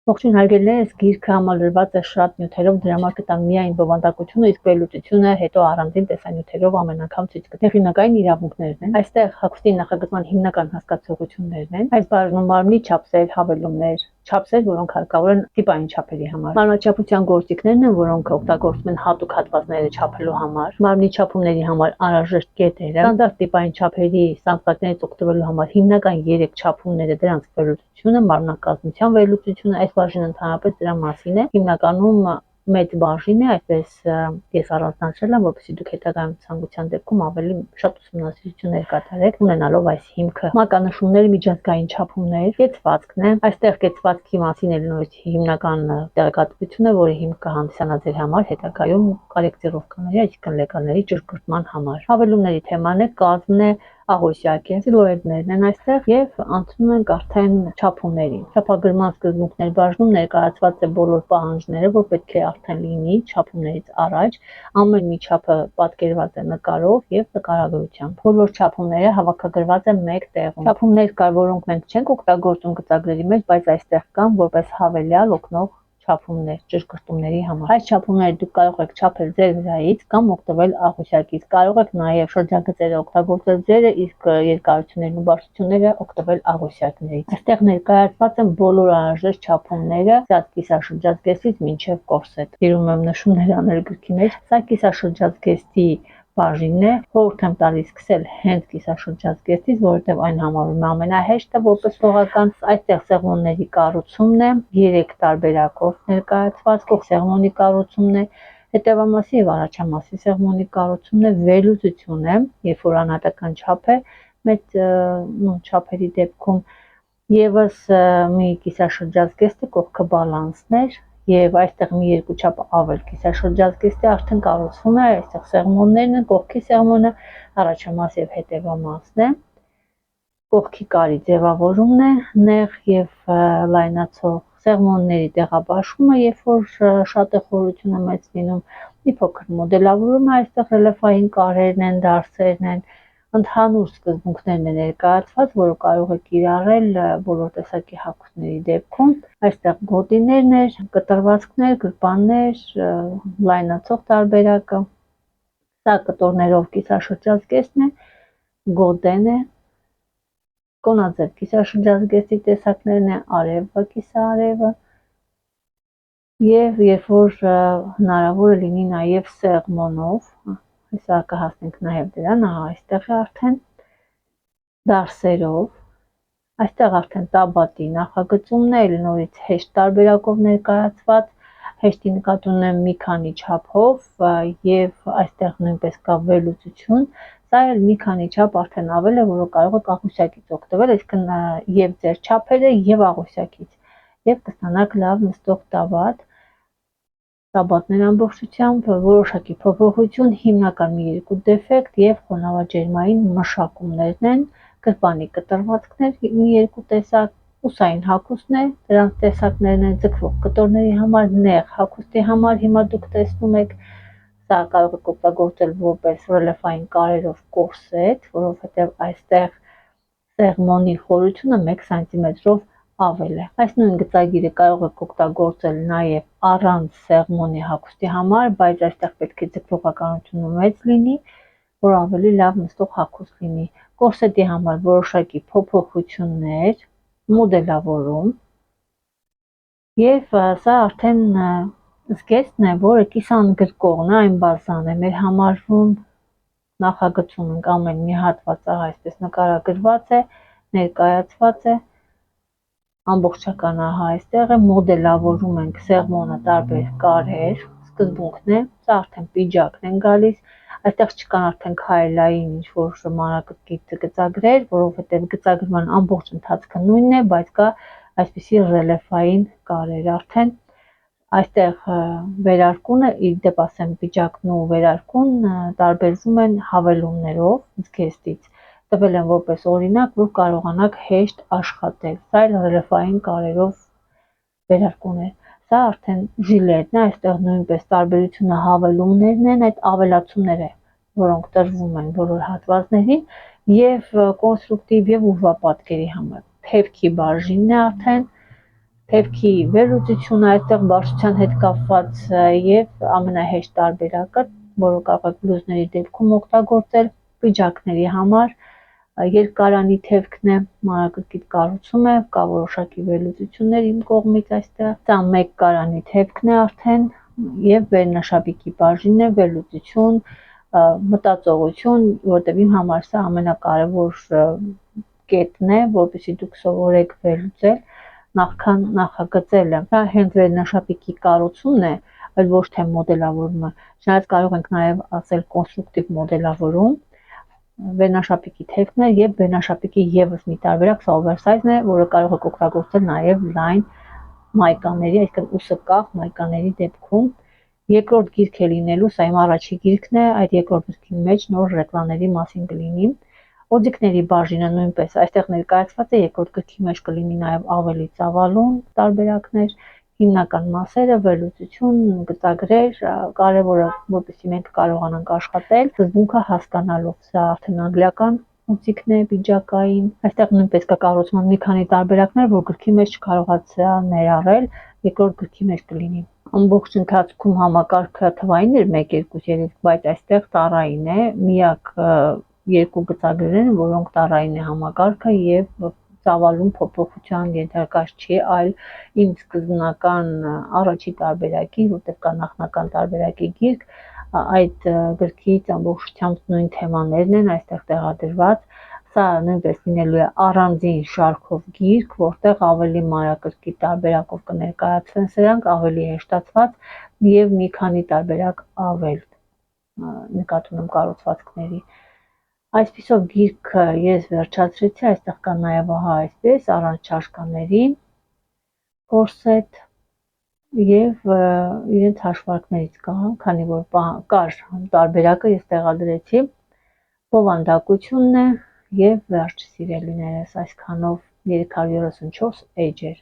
Ողջույն հարգելիներս, գիրքը համալրված է շատ նյութերով, դրա համար կտամ միայն բովանդակությունը, իսկ վերլուծությունը հետո առանձին տեսանյութերով ամեն անգամ ցույց կտամ։ Հեղինակային իրավունքներն են։ Այստեղ հագուստի նախագծման հիմնական հասկացություններն են։ Այս բաժնում մարմնի չափսեր, հավելումներ, չափսեր, որոնք հարկավոր են տիպային չափերի համար։ Մարմնաչափության գործիքներն են, որոնք օգտագործվում են հատուկ հատվածները չափելու համար։ Մարմնի չափումների համար անհրաժեշտ կետերը, ստանդարտ տիպային չափերի ստանդարտներից օգտվելու համար հիմնական 3 չափումները, դրանց վերլուծությունը, մարմնակազմության վերլուծությունը, այս բաժինը ընդհանրապես դրա մասին է։ Հիմնականում մեծ բաժին է, այդպես ես առանձնացրել եմ, որպեսզի դուք հետագայում ցանկության դեպքում ավելի շատ ուսումնասիրություններ կատարեք, ունենալով այս հիմքը։ Մականշումների միջազգային չափումներ, կեցվածքն է։ Այստեղ կեցվածքի մասին է նույնիսկ հիմնական տեղեկատվությունը, որը հիմք կհանդիսանա ձեր համար հետագայում կորեկտիրովկաների, այսինքն լեկալների ճշգրտման համար։ Հավելումների թեման է, կազմն է, աղյուսակ է, սիլուետներն են այստեղ եւ անցնում ենք արդեն չափումներին։ Չափագրման սկզբունքներ բաժնում ներկայացված է բոլոր պահանջները, որ պետք է արդեն լինի չափումներից առաջ։ Ամեն մի չափը պատկերված է նկարով եւ նկարագրությամբ։ Բոլոր չափումները հավաքագրված են մեկ տեղում։ Չափումներ կար, որոնք մենք չենք օգտագործում գծագրերի մեջ, բայց այստեղ կան որպես հավելյալ օգնող չափումներ ճշգրտումների համար։ Այս չափումները դուք կարող եք չափել ձեր վրայից կամ օգտվել աղյուսակից։ Կարող եք նաև շրջագծերը օգտագործել ձերը, իսկ երկարություններն ու բարձրությունները օգտվել աղյուսակներից։ Այստեղ ներկայացված են բոլոր անհրաժեշտ չափումները, սա կիսաշրջազգեստից մինչև կորսետ։ Դերում եմ նշումներ անել գրքի մեջ։ Սա կիսաշրջազգեստի բաժինն է, խորհուրդ եմ տալիս սկսել հենց կիսաշրջազգեստից, որովհետև այն համարվում է ամենահեշտը որպես լողական։ Այստեղ սեղմոնների կառուցումն է, 3 տարբերակով ներկայացված, սեղմոնի կառուցումն է, հետևամասի եւ առաջամասի սեղմոնի կառուցումն է, վերլուծություն է, երբ որ անհատական չափ է, մեծ չափերի դեպքում եւս մի կիսաշրջազգեստի կողքը բալանսն էր եւ այստեղ մի երկու չափ ավել կիսաշրջազգեստի արդեն կառուցվում է, այստեղ սեղմոններն են, կողքի սեղմոնը, առաջամաս եւ հետեւամասն է, կողքի կարի ձևավորումն է, նեղ եւ լայնացող սեղմոնների տեղաբաշխումը, երբ որ շատ է խորությունը մեծ լինում, մի փոքր մոդելավորում է, այստեղ ռելիեֆային կարերն են, դարսերն են, ընդհանուր սկզբունքներն է ներկայացված, որը կարող է կիրառել բոլոր տեսակի հագուստների դեպքում։ Այստեղ գոտիներն են, կտրվածքներ, գրպաններ, լայնացող տարբերակը, սա կտորներով կիսաշրջազգեստն է, գոտեն է, կոնաձև կիսաշրջազգեստի տեսակներն է, արևը, կիսաարևը եւ երբ որ հնարավոր է լինի նաեւ սեղմոնով, հեսա կհասնենք նաեւ դրան, այստեղ է արդեն դարսերով, այստեղ արդեն տաբատի նախագծումն է, նորից հեշտ տարբերակով ներկայացված, հեշտի նկատի ունեմ մի քանի չափով եւ այստեղ նույնպես կա վերլուծություն, սա էլ մի քանի չափ արդեն ավել է, որը կարող եք աղյուսակից օգտվել, այսինքն եւ ձեր չափերը եւ աղյուսակից եւ կստանաք լավ նստող տաբատ։ Տաբատներ ամբողջությամբ որոշակի փոփոխություն, հիմնական մի երկու դեֆեկտ եւ խոնավաճերմային մշակումներն են, գրպանի կտրվածքներ մի երկու տեսակ, ուսային հագուստն է, դրանց տեսակներն են ձգվող կտորների համար, նեղ հագուստի համար հիմա դուք տեսնում եք, սա կարող եք օգտագործել որպես ռելիեֆային կարերով կորսետ, որովհետեւ այստեղ սեղմոնի խորությունը 1 սանտիմետրով ավել է։ Այս նույն գծագիրը կարող եք օգտագործել նաև առանց սեղմոնի հագուստի համար, բայց այստեղ պետք է ձգողականությունը մեծ լինի, որ ավելի լավ նստող հագուստ լինի։ Կորսետի համար որոշակի փոփոխություններ, մոդելավորում եւ սա արդեն զգեստն է, որը կիսաընդգրկողն է, այն բազան է մեր համարվում, նախագծում ենք ամեն մի հատվածը այսպես նկարագրված է, ներկայացված է, ամբողջական այստեղ է, մոդելավորում ենք սեղմոնը տարբեր կարեր, սկզբունքն է, սա արդեն պիջակն են գալիս, այստեղ չկան արդեն քայլային ինչ-որ մանրակրկիտ գծագրեր, որովհետև գծագրման ամբողջ ընթացքը նույնն է, բայց կա այսպիսի ռելիեֆային կարեր արդեն, այստեղ վերարկունը, ի դեպ ասեմ պիջակն ու վերարկուն տարբերվում են հավելումներով զգեստից, տվել են որպես օրինակ, որ կարողանաք հեշտ աշխատել, սա էլ ռելիեֆային կարերով վերարկուն է, սա արդեն ժիլետն է, այստեղ նույնպես տարբերությունը հավելումներն են, այդ ավելացումները, որոնք տրվում են բոլոր հատվածներին եւ կոնստրուկտիվ եւ ուրվապատկերի համար, թևքի բաժինն է արդեն, Թևքի վերլուծությունը այստեղ բարձրության հետ կապված եւ ամենահեշտ տարբերակը, որը կարող եք բլուզների դեպքում օգտագործել պիջակների համար, երկարանի թևքն է, մանրակրկիտ կառուցում է, կա որոշակի վերլուծություններ իմ կողմից այստեղ, սա մեկ կարանի թևքն է արդեն եւ վերնաշապիկի բաժինն է, վերլուծություն, մտածողություն, որտեղ իմ համար սա ամենակարևոր կետն է, որպեսզի դուք սովորեք վերլուծել նախքան նախագծելը։ Դա հենց վերնաշապիկի կառուցումն է, այլ ոչ թե մոդելավորումը։ Չնայած կարող ենք նաև ասել կոնստրուկտիվ մոդելավորում, վերնաշապիկի թևքն է եւ վերնաշապիկի եւս մի տարբերակ, սա օվերսայզն է, որը կարող եք օգտագործել նաև լայն մայկաների, այսինքն ուսը կախ մայկաների դեպքում։ Երկրորդ գիրք է լինելու, սա իմ առաջի գիրքն է, այդ երկրորդ գիրքի մեջ նոր ռեկլամների մասին կլինի։ Օձիքների բաժինը նույնպես այստեղ ներկայացված է, երկրորդ գրքի մեջ կլինի նաև ավելի ծավալուն տարբերակներ, հիմնական մասերը, վերլուծություն, գծագրեր, կարևորը, որպեսզի մենք կարողանանք աշխատել, սկզբունքը հասկանալով, սա արդեն անգլիական օձիքն է, պիջակային, այստեղ նույնպես կա կառուցման մի քանի տարբերակներ, որ գրքի մեջ չկարողացա ներառել, երկրորդ գրքի մեջ կլինի։ Ամբողջ ընթացքում համակարգը թվային էր 1, 2, 3, բայց այստեղ տառային է, միակ երկու գծագրերն, որոնք տառային է համակարգը եւ ծավալուն փոփոխության ենթարկած չի, այլ իմ սկզբնական առաջի տարբերակի, որտեղ կա նախնական տարբերակի գիրք, այդ գրքից ամբողջությամբ նույն թեմաներն են այստեղ տեղադրված։ Սա նույնպես լինելու է առանձին շարքով գիրք, որտեղ ավելի մանրակրկիտ տարբերակով կներկայացվեն սրանք, ավելի հեշտացված եւ մի քանի տարբերակ ավել նկատի ունեմ կառուցվածքների։ Այսպիսով գիրքը ես վերջացրեցի, այստեղ կա նաև ահա այսպես առանց չաշկաների ֆորսետ եւ իրենց հաշվարկներից կա, քանի որ կար տարբերակը ես տեղադրեցի, բովանդակությունն է եւ վերջ սիրելիներս, այսքանով 334 էջ էր։